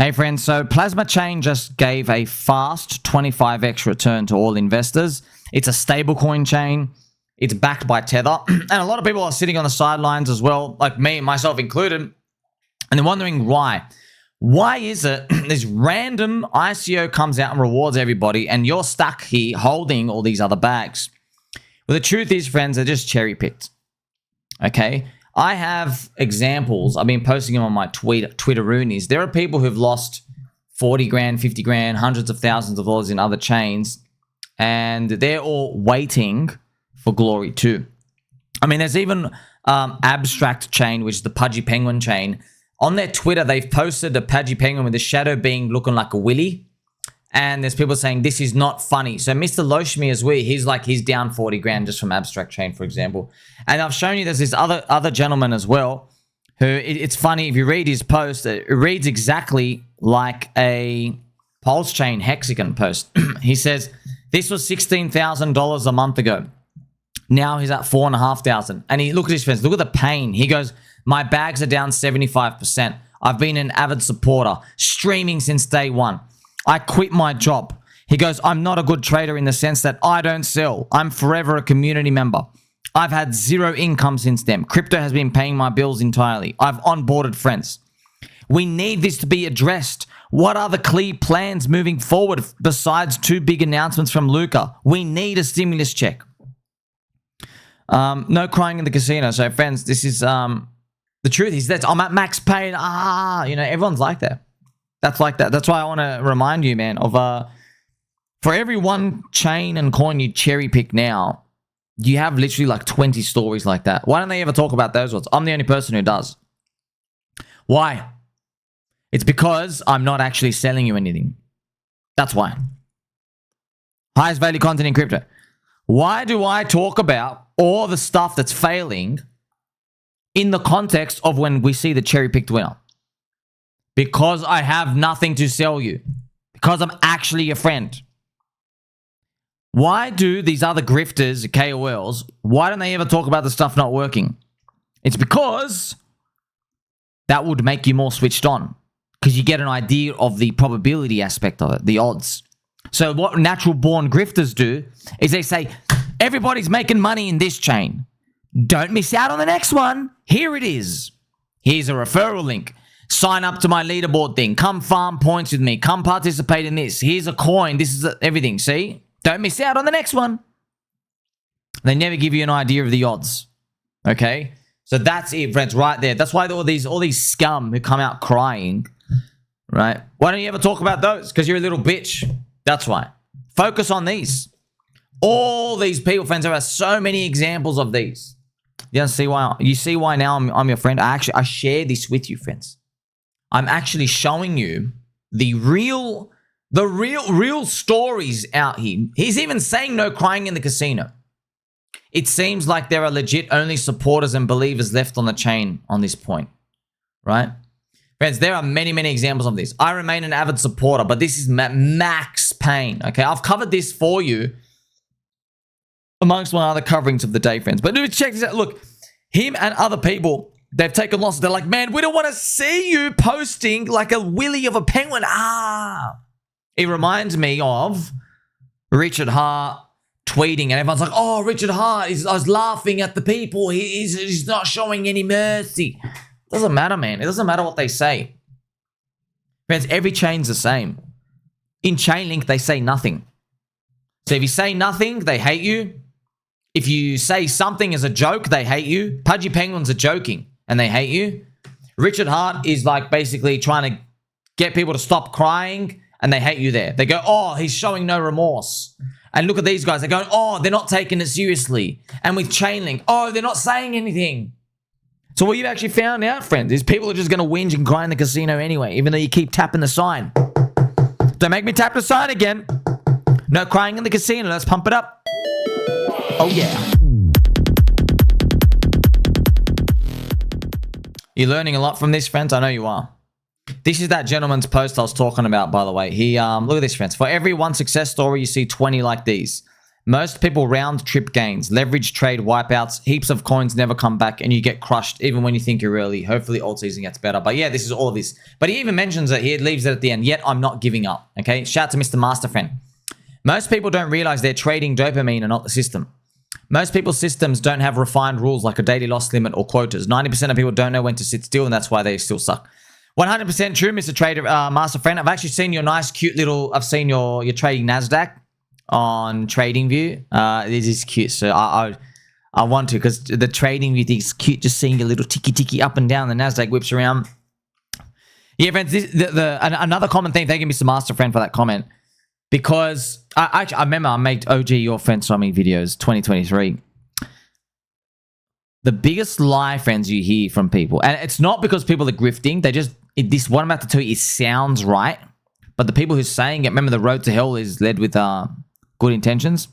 Hey friends, so Plasma Chain just gave a fast 25x return to all investors. It's a stablecoin chain. It's backed by Tether. And a lot of people are sitting on the sidelines as well, like me, myself included. And they're wondering why. Why is it this random ICO comes out and rewards everybody and you're stuck here holding all these other bags? Well, the truth is, friends, they're just cherry-picked. Okay? I have examples. I've been posting them on my Twitteroonies. There are people who've lost 40 grand, 50 grand, hundreds of thousands of dollars in other chains, and they're all waiting for glory too. I mean, there's even Abstract Chain, which is the Pudgy Penguin chain. On their Twitter, they've posted a Pudgy Penguin with a shadow being looking like a willy. And there's people saying this is not funny. So Mr. Loshmi as he's down 40 grand just from Abstract Chain, for example. And I've shown you there's this other gentleman as well who it's funny if you read his post, it reads exactly like a Pulse Chain Hexagon post. He says this was $16,000 a month ago. Now he's at 4,500. And he look at his friends, look at the pain. He goes, my bags are down 75%. I've been an avid supporter, streaming since day one. I quit my job. He goes, I'm not a good trader in the sense that I don't sell. I'm forever a community member. I've had zero income since then. Crypto has been paying my bills entirely. I've onboarded friends. We need this to be addressed. What are the clear plans moving forward besides two big announcements from Luca? We need a stimulus check. No crying in the casino. So friends, this is the truth is that I'm at max pain. Everyone's like that. That's like that. That's why I want to remind you, man, of for every one chain and coin you cherry pick now, you have literally like 20 stories like that. Why don't they ever talk about those ones? I'm the only person who does. Why? It's because I'm not actually selling you anything. That's why. Highest value content in crypto. Why do I talk about all the stuff that's failing in the context of when we see the cherry-picked winner? Because I have nothing to sell you. Because I'm actually your friend. Why do these other grifters, KOLs, why don't they ever talk about the stuff not working? It's because that would make you more switched on. Because you get an idea of the probability aspect of it, the odds. So what natural-born grifters do is they say, everybody's making money in this chain. Don't miss out on the next one. Here it is. Here's a referral link. Sign up to my leaderboard thing. Come farm points with me. Come participate in this. Here's a coin. This is everything. See? Don't miss out on the next one. They never give you an idea of the odds. Okay? So that's it, friends, right there. That's why all these scum who come out crying, right? Why don't you ever talk about those? Because you're a little bitch. That's why. Focus on these. All these people, friends, there are so many examples of these. You see why? You see why now I'm your friend? I share this with you, friends. I'm actually showing you the real stories out here. He's even saying no crying in the casino. It seems like there are legit only supporters and believers left on the chain on this point, right? Friends, there are many, many examples of this. I remain an avid supporter, but this is max pain, okay? I've covered this for you amongst my other coverings of the day, friends. But check this out. Look, him and other people, they've taken losses. They're like, man, we don't want to see you posting like a willy of a penguin. It reminds me of Richard Hart tweeting, and everyone's like, oh, Richard Hart, I was laughing at the people. He's not showing any mercy. Doesn't matter, man. It doesn't matter what they say. Friends, every chain's the same. In Chainlink, they say nothing. So if you say nothing, they hate you. If you say something as a joke, they hate you. Pudgy Penguins are joking, and they hate you. Richard Hart is like basically trying to get people to stop crying, and they hate you there. They go, oh, he's showing no remorse. And look at these guys. They're going, oh, they're not taking it seriously. And with Chainlink, oh, they're not saying anything. So what you've actually found out, friends, is people are just going to whinge and cry in the casino anyway, even though you keep tapping the sign. Don't make me tap the sign again. No crying in the casino. Let's pump it up. Oh, yeah. You're learning a lot from this, friends. I know you are. This is that gentleman's post I was talking about, by the way. He, look at this, friends. For every one success story, you see 20 like these. Most people round trip gains, leverage trade wipeouts, heaps of coins never come back, and you get crushed even when you think you're early. Hopefully alt season gets better. But yeah, this is all of this. But he even mentions it. He leaves it at the end. Yet I'm not giving up. Okay, shout out to Mr. Masterfriend. Most people don't realize they're trading dopamine and not the system. Most people's systems don't have refined rules like a daily loss limit or quotas. 90% of people don't know when to sit still, and that's why they still suck. 100% true, Mr. Trader Masterfriend. I've actually seen your nice, cute little. I've seen your trading Nasdaq on TradingView. This is cute, so I want to, because the TradingView thing is cute, just seeing your little ticky up and down. The Nasdaq whips around. Yeah, friends, another common thing. Thank you, Mr. Masterfriend, for that comment, because I remember I made OG your friend Sommi videos 2023. The biggest lie, friends, you hear from people, and it's not because people are grifting. They just this what I'm about to tell you, it sounds right, but the people who's saying it, remember, the road to hell is led with good intentions.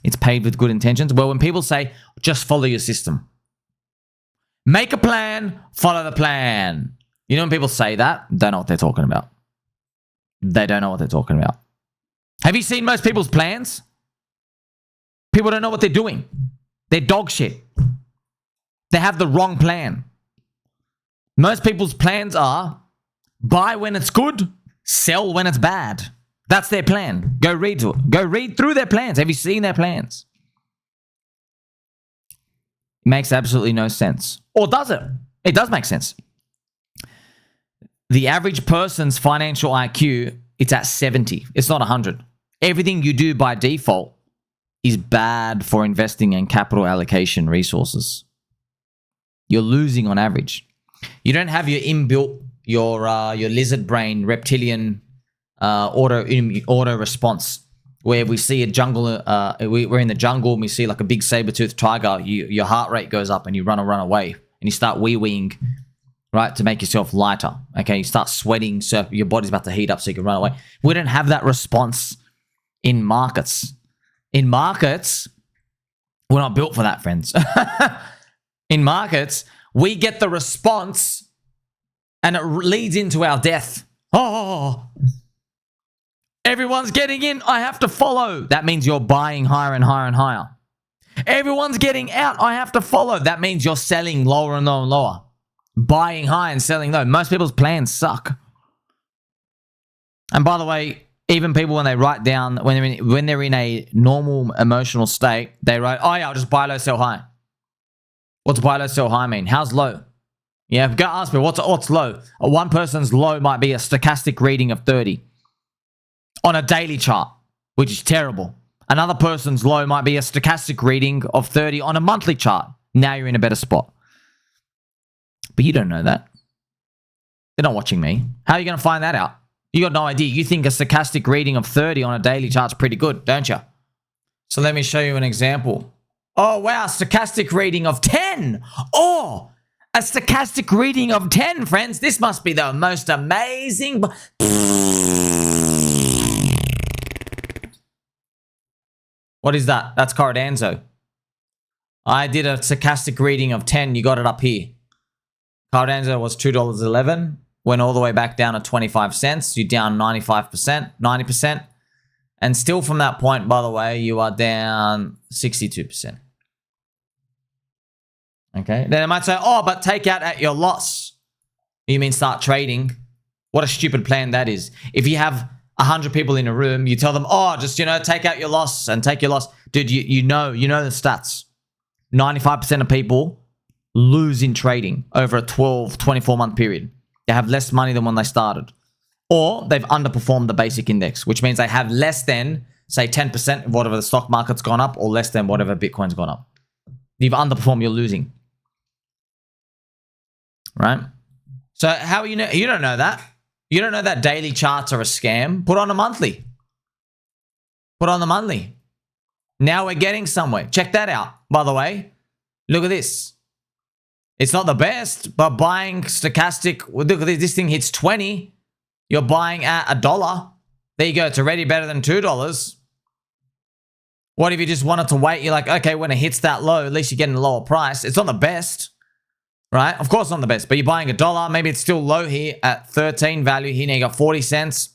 It's paved with good intentions. Well, when people say, just follow your system. Make a plan, follow the plan. You know when people say that, don't know what they're talking about. They don't know what they're talking about. Have you seen most people's plans? People don't know what they're doing. They're dog shit. They have the wrong plan. Most people's plans are buy when it's good, sell when it's bad. That's their plan. Go read through their plans. Have you seen their plans? It makes absolutely no sense. Or does it? It does make sense. The average person's financial IQ, it's at 70. It's not 100. Everything you do by default is bad for investing in capital allocation resources. You're losing on average. You don't have your inbuilt, your lizard brain, reptilian auto response, where we see a jungle, we're in the jungle and we see like a big saber-toothed tiger, your heart rate goes up and you run away and you start wee-weeing, right, to make yourself lighter. Okay, you start sweating, so your body's about to heat up so you can run away. We don't have that response in markets. In markets, we're not built for that, friends. In markets, we get the response and it leads into our death. Oh, everyone's getting in, I have to follow. That means you're buying higher and higher and higher. Everyone's getting out, I have to follow. That means you're selling lower and lower and lower. Buying high and selling low. Most people's plans suck. And by the way, even people when they write down, when they're in a normal emotional state, they write, oh yeah, I'll just buy low, sell high. What's buy low, sell high mean? How's low? Yeah, go ask me, what's low? One person's low might be a stochastic reading of 30 on a daily chart, which is terrible. Another person's low might be a stochastic reading of 30 on a monthly chart. Now you're in a better spot. But you don't know that. They're not watching me. How are you going to find that out? You got no idea. You think a stochastic reading of 30 on a daily chart's pretty good, don't you? So let me show you an example. Oh, wow, stochastic reading of 10. Oh, a stochastic reading of 10, friends. This must be the most amazing. What is that? That's Cardanzo. I did a stochastic reading of 10. You got it up here. Cardanzo was $2.11. Went all the way back down to 25 cents. You're down 95%, 90%. And still from that point, by the way, you are down 62%. Okay. Then I might say, oh, but take out at your loss. You mean start trading? What a stupid plan that is. If you have 100 people in a room, you tell them, oh, just, take out your loss and take your loss. Dude, you know the stats. 95% of people lose in trading over a 12, 24-month period. They have less money than when they started. Or they've underperformed the basic index, which means they have less than, say, 10% of whatever the stock market's gone up or less than whatever Bitcoin's gone up. You've underperformed, you're losing. Right? So how you know? You don't know that. You don't know that daily charts are a scam. Put on a monthly. Put on the monthly. Now we're getting somewhere. Check that out, by the way. Look at this. It's not the best, but buying stochastic, look at this thing hits 20. You're buying at $1. There you go. It's already better than $2. What if you just wanted to wait? You're like, okay, when it hits that low, at least you're getting a lower price. It's not the best, right? Of course, not the best, but you're buying $1. Maybe it's still low here at 13 value. Here, now you got 40 cents.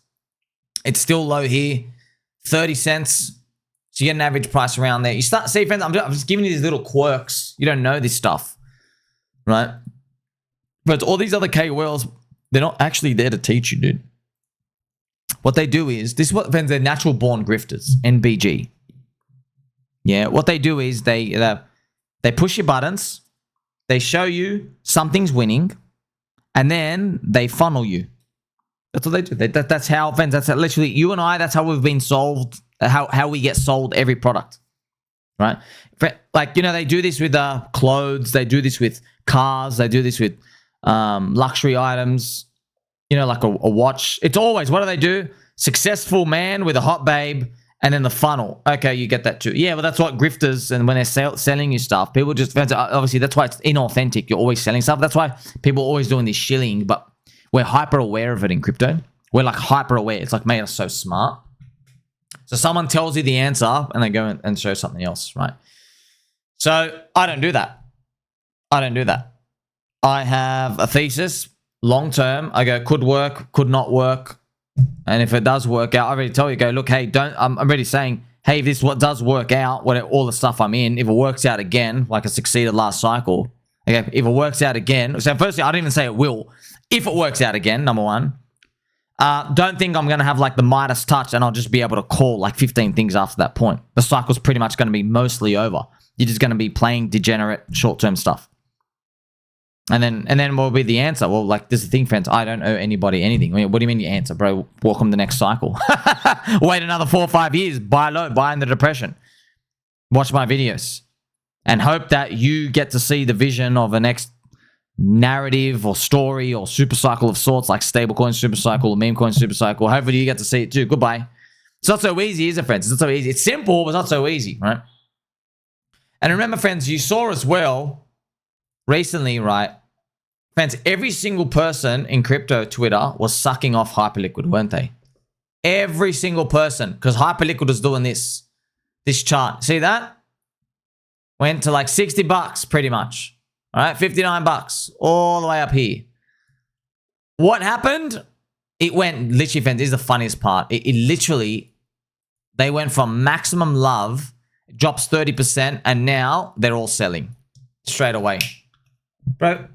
It's still low here, 30 cents. So you get an average price around there. You start, see, friends, I'm just giving you these little quirks. You don't know this stuff, right? But all these other KOLs, they're not actually there to teach you, dude. What they do is, this is what, friends, they're natural born grifters, NBG. Yeah, what they do is they push your buttons, they show you something's winning, and then they funnel you. That's what they do. That's how, friends, that's how, literally, you and I, that's how we've been sold, how we get sold every product, right? Like, you know, they do this with clothes, they do this with cars, they do this with luxury items, you know, like a watch. It's always, what do they do? Successful man with a hot babe, and then the funnel. Okay, you get that too. Yeah, well, that's what grifters, and when they're selling you stuff, people just, obviously, that's why it's inauthentic. You're always selling stuff. That's why people are always doing this shilling, but we're hyper aware of it in crypto. We're like hyper aware. It's like made us so smart. So someone tells you the answer and they go and show something else, right? So I don't do that. I don't do that. I have a thesis, long term. I go, could work, could not work. And if it does work out, I already tell you, go, look, hey, I'm already saying, hey, if this what does work out, all the stuff I'm in, if it works out again, like it succeeded last cycle, okay, if it works out again, so firstly, I didn't even say it will. If it works out again, number one, don't think I'm going to have like the Midas touch and I'll just be able to call like 15 things after that point. The cycle's pretty much going to be mostly over. You're just going to be playing degenerate short-term stuff. And then what will be the answer? Well, like, this is the thing, friends. I don't owe anybody anything. I mean, what do you mean you answer, bro? Welcome to the next cycle. Wait another 4 or 5 years. Buy low. Buy in the depression. Watch my videos. And hope that you get to see the vision of a next narrative or story or super cycle of sorts, like stablecoin super cycle or meme coin super cycle. Hopefully you get to see it too. Goodbye. It's not so easy, is it, friends? It's not so easy. It's simple, but it's not so easy, right? And remember, friends, you saw as well recently, right? Friends, every single person in crypto Twitter was sucking off HyperLiquid, weren't they? Every single person, because HyperLiquid was doing this chart. See that? Went to like 60 bucks pretty much. All right, 59 bucks all the way up here. What happened? It went, literally, friends, this is the funniest part. It literally, they went from maximum love, drops 30%, and now they're all selling straight away. Bro,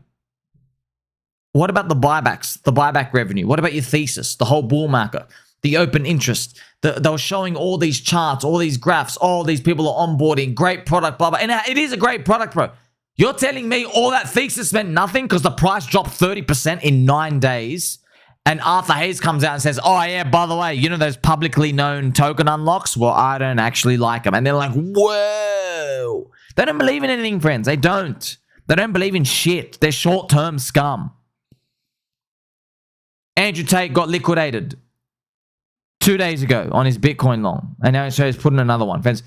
what about the buybacks, the buyback revenue? What about your thesis, the whole bull market, the open interest? They were showing all these charts, all these graphs, all these people are onboarding, great product, blah, blah. And it is a great product, bro. You're telling me all that thesis meant nothing because the price dropped 30% in 9 days, and Arthur Hayes comes out and says, oh, yeah, by the way, you know those publicly known token unlocks? Well, I don't actually like them. And they're like, whoa. They don't believe in anything, friends. They don't. They don't believe in shit. They're short-term scum. Andrew Tate got liquidated 2 days ago on his Bitcoin long. And now he's putting another one. Friends,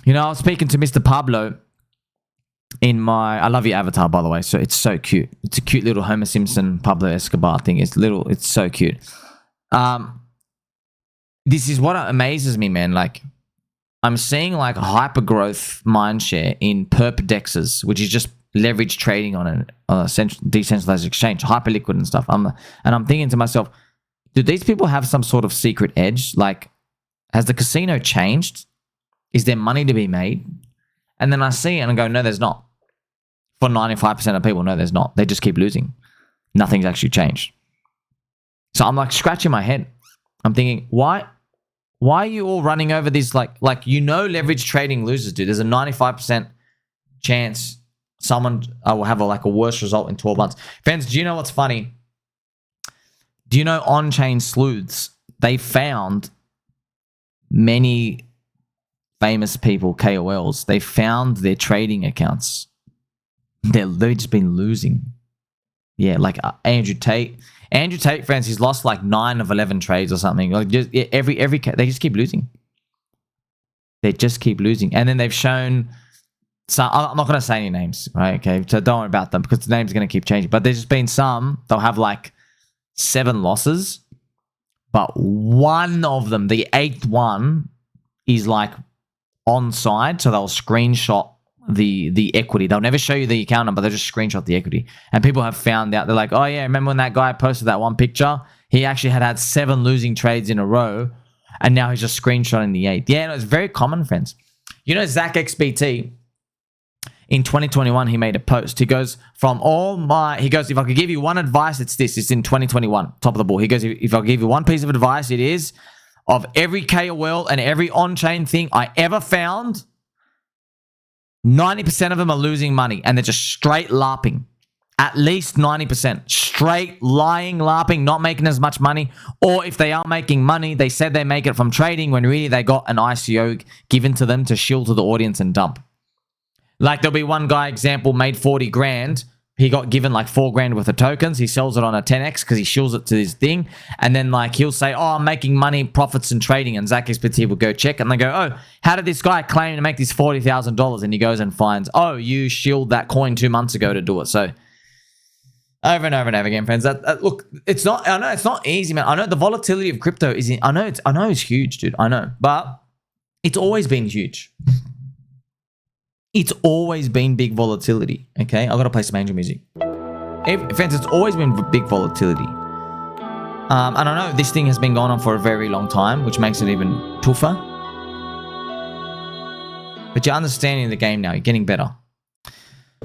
you know, I was speaking to Mr. Pablo in my, I love your avatar, by the way. So it's so cute. It's a cute little Homer Simpson, Pablo Escobar thing. It's so cute. This is what amazes me, man. Like, I'm seeing like hyper growth mindshare in Perp DEXs, which is just leverage trading on a decentralized exchange, HyperLiquid and stuff. And I'm thinking to myself, do these people have some sort of secret edge? Like, has the casino changed? Is there money to be made? And then I see it and I go, no, there's not. For 95% of people, no, there's not. They just keep losing. Nothing's actually changed. So I'm like scratching my head. I'm thinking, why are you all running over these, like you know, leverage trading loses, dude. There's a 95% chance someone will have a worse result in 12 months. Friends, do you know what's funny? Do you know on-chain sleuths? They found many famous people, KOLs, they found their trading accounts. They've just been losing. Yeah, like Andrew Tate. Andrew Tate, friends, he's lost like 9 of 11 trades or something. Like just every they just keep losing. They just keep losing. And then they've shown, so I'm not going to say any names, right? Okay, so don't worry about them because the name's going to keep changing. But there's just been some, they'll have like 7 losses, but one of them, the 8th one, is like on side, so they'll screenshot the equity. They'll never show you the account number, they'll just screenshot the equity. And people have found out, they're like, oh yeah, remember when that guy posted that one picture? He actually had 7 losing trades in a row, And now he's just screenshotting the 8th. Yeah, no, it's very common, friends. You know, Zach XBT, in 2021, he made a post. He goes, if I could give you one advice, it's this. It's in 2021, top of the ball. He goes, if I could give you one piece of advice, it is, of every KOL and every on-chain thing I ever found, 90% of them are losing money and they're just straight LARPing. At least 90%. Straight lying, LARPing, not making as much money. Or if they are making money, they said they make it from trading when really they got an ICO given to them to shill to the audience and dump. Like there'll be one guy, example, made 40 grand. He got given like 4 grand worth of tokens. He sells it on a 10x because he shills it to his thing. And then like he'll say, oh, I'm making money, profits and trading. And Zach XPT will go check and they go, oh, how did this guy claim to make this $40,000? And he goes and finds, oh, you shilled that coin 2 months ago to do it. So over and over and over again, friends. Look, it's not. I know it's not easy, man. I know the volatility of crypto is. I know it's huge, dude. I know, but it's always been huge. It's always been big volatility. Okay, I gotta play some angel music. Friends, it's always been big volatility. And I know this thing has been going on for a very long time, which makes it even tougher. But you're understanding the game now. You're getting better.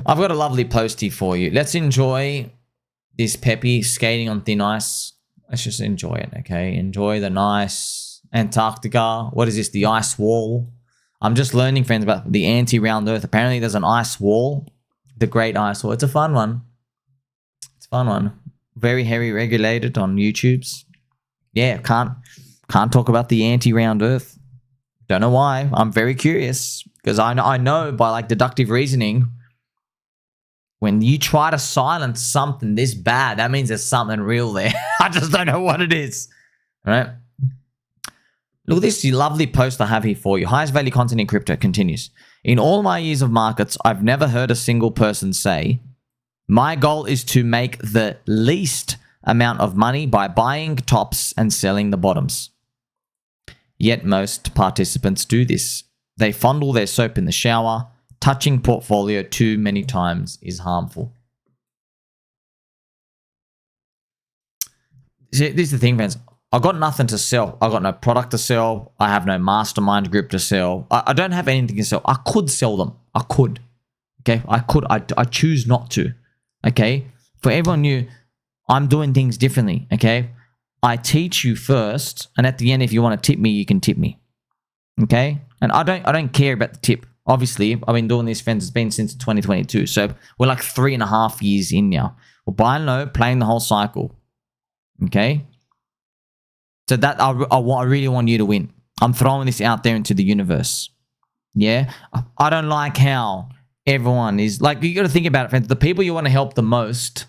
I've got a lovely postie for you. Let's enjoy this Peppy skating on thin ice. Let's just enjoy it, okay? Enjoy the nice Antarctica. What is this? The ice wall. I'm just learning, friends, about the anti-round earth. Apparently, there's an ice wall. The Great Ice Wall. It's a fun one. It's a fun one. Very heavy regulated on YouTube's. Yeah, can't talk about the anti-round earth. Don't know why. I'm very curious. Because I know by like deductive reasoning, when you try to silence something this bad, that means there's something real there. I just don't know what it is. All right. Look at this lovely post I have here for you. Highest value content in crypto continues. In all my years of markets, I've never heard a single person say, my goal is to make the least amount of money by buying tops and selling the bottoms. Yet most participants do this. They fondle their soap in the shower. Touching portfolio too many times is harmful. See, this is the thing, friends. I've got nothing to sell. I've got no product to sell. I have no mastermind group to sell. I don't have anything to sell. I could sell them. I could. Okay? I could. I choose not to. Okay? For everyone new, I'm doing things differently. Okay? I teach you first, and at the end, if you want to tip me, you can tip me. Okay? And I don't care about the tip. Obviously, I've been doing this, friends. It's been since 2022. So we're like 3.5 years in now. We're buying low, playing the whole cycle. Okay? So that I really want you to win. I'm throwing this out there into the universe. Yeah? I don't like how everyone is... Like, you got to think about it, friends. The people you want to help the most,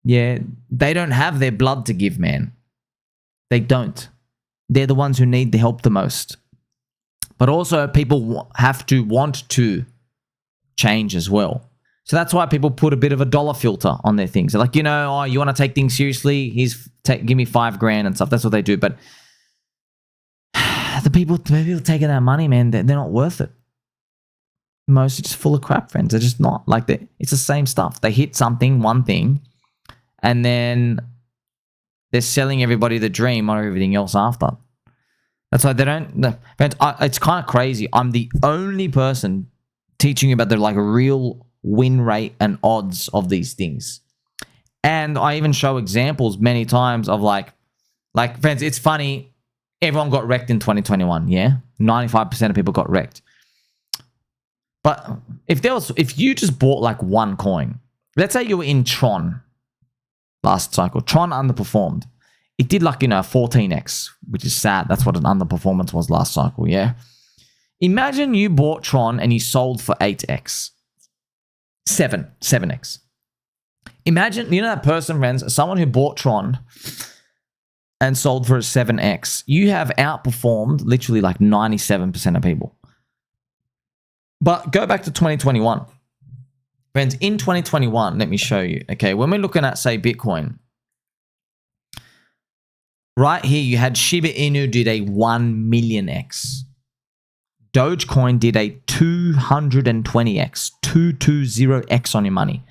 yeah, they don't have their blood to give, man. They don't. They're the ones who need the help the most. But also, people have to want to change as well. So that's why people put a bit of a dollar filter on their things. They're like, you know, oh, you want to take things seriously? Give me $5,000 and stuff. That's what they do. But the people taking that money, man, they're not worth it. Most are just full of crap, friends. They're just not. Like, it's the same stuff. They hit something, one thing, and then they're selling everybody the dream or everything else after. That's why they don't... Friends, it's kind of crazy. I'm the only person teaching you about the like real win rate and odds of these things. And I even show examples many times of like friends, it's funny. Everyone got wrecked in 2021, yeah? 95% of people got wrecked. But if you just bought like one coin, let's say you were in Tron last cycle. Tron underperformed. It did like, 14x, which is sad. That's what an underperformance was last cycle, yeah? Imagine you bought Tron and you sold for 8x. 7x. Imagine, that person, friends, someone who bought Tron and sold for a 7x. You have outperformed literally like 97% of people. But go back to 2021. Friends, in 2021, let me show you. Okay, when we're looking at, say, Bitcoin, right here, you had Shiba Inu did a 1 million X. Dogecoin did a 220X, 220X on your money.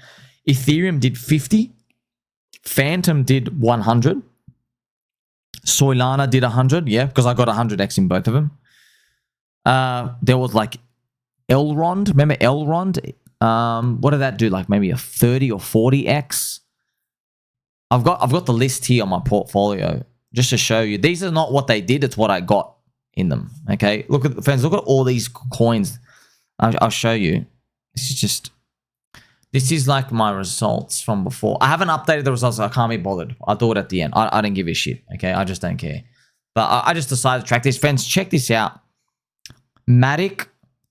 Ethereum did 50. Phantom did 100. Solana did 100, yeah, because I got 100x in both of them. There was like Elrond. Remember Elrond? What did that do? Like maybe a 30 or 40x. I've got the list here on my portfolio just to show you. These are not what they did, it's what I got in them. Okay, look at friends, look at all these coins. I'll show you. This is like my results from before. I haven't updated the results, so I can't be bothered. I'll do it at the end. I don't give a shit. Okay, I just don't care. But I just decided to track this. Friends, check this out. Matic,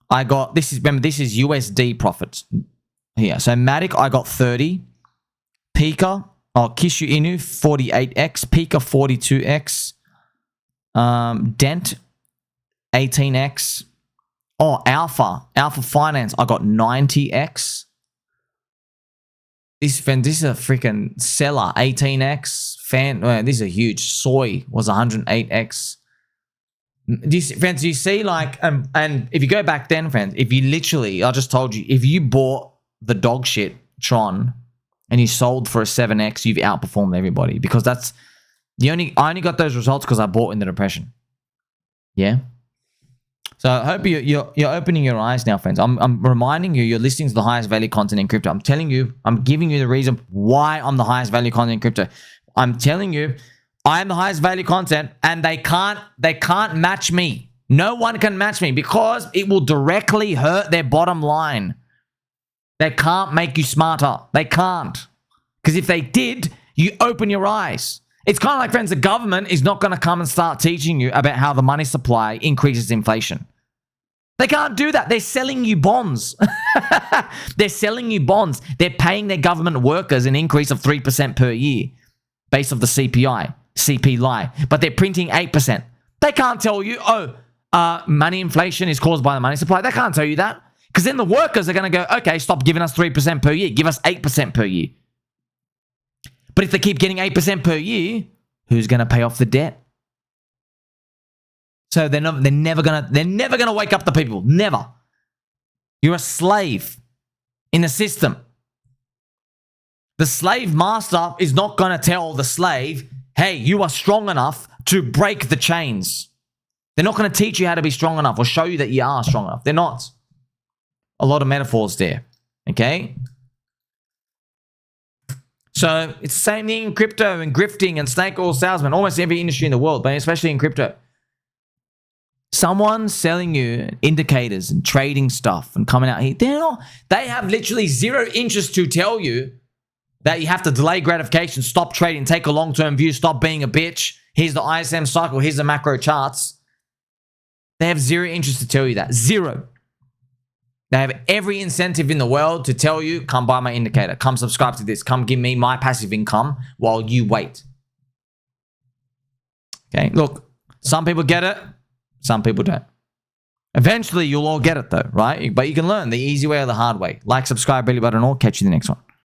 I got, this is, remember, this is USD profits here. So Matic, I got 30. Pika, Kishu Inu, 48x. Pika, 42x. Dent, 18x. Alpha Finance, I got 90x. This is a freaking seller, 18x. This is a huge. Soy was 108x. Friends, you see, like, and if you go back then, friends, if you literally, I just told you, if you bought the dog shit Tron and you sold for a 7x, you've outperformed everybody, because that's I only got those results because I bought in the depression. Yeah. So I hope you're opening your eyes now, friends. I'm reminding you, you're listening to the highest value content in crypto. I'm telling you, I'm giving you the reason why I'm the highest value content in crypto. I'm telling you, I am the highest value content, and they can't match me. No one can match me, because it will directly hurt their bottom line. They can't make you smarter. They can't. Because if they did, you open your eyes. It's kind of like, friends, the government is not going to come and start teaching you about how the money supply increases inflation. They can't do that. They're selling you bonds. They're selling you bonds. They're paying their government workers an increase of 3% per year based off the CPI, but they're printing 8%. They can't tell you, money inflation is caused by the money supply. They can't tell you that, because then the workers are going to go, okay, stop giving us 3% per year. Give us 8% per year. But if they keep getting 8% per year, who's going to pay off the debt? So they're never gonna wake up the people. Never. You're a slave in the system. The slave master is not going to tell the slave, hey, you are strong enough to break the chains. They're not going to teach you how to be strong enough or show you that you are strong enough. They're not. A lot of metaphors there. Okay? So it's the same thing in crypto and grifting and snake oil salesman, almost every industry in the world, but especially in crypto. Someone selling you indicators and trading stuff and coming out here, they have literally zero interest to tell you that you have to delay gratification, stop trading, take a long-term view, stop being a bitch. Here's the ISM cycle, here's the macro charts. They have zero interest to tell you that. Zero. They have every incentive in the world to tell you, come buy my indicator, come subscribe to this, come give me my passive income while you wait. Okay, look, some people get it, some people don't. Eventually, you'll all get it though, right? But you can learn the easy way or the hard way. Like, subscribe, belly button, or catch you in the next one.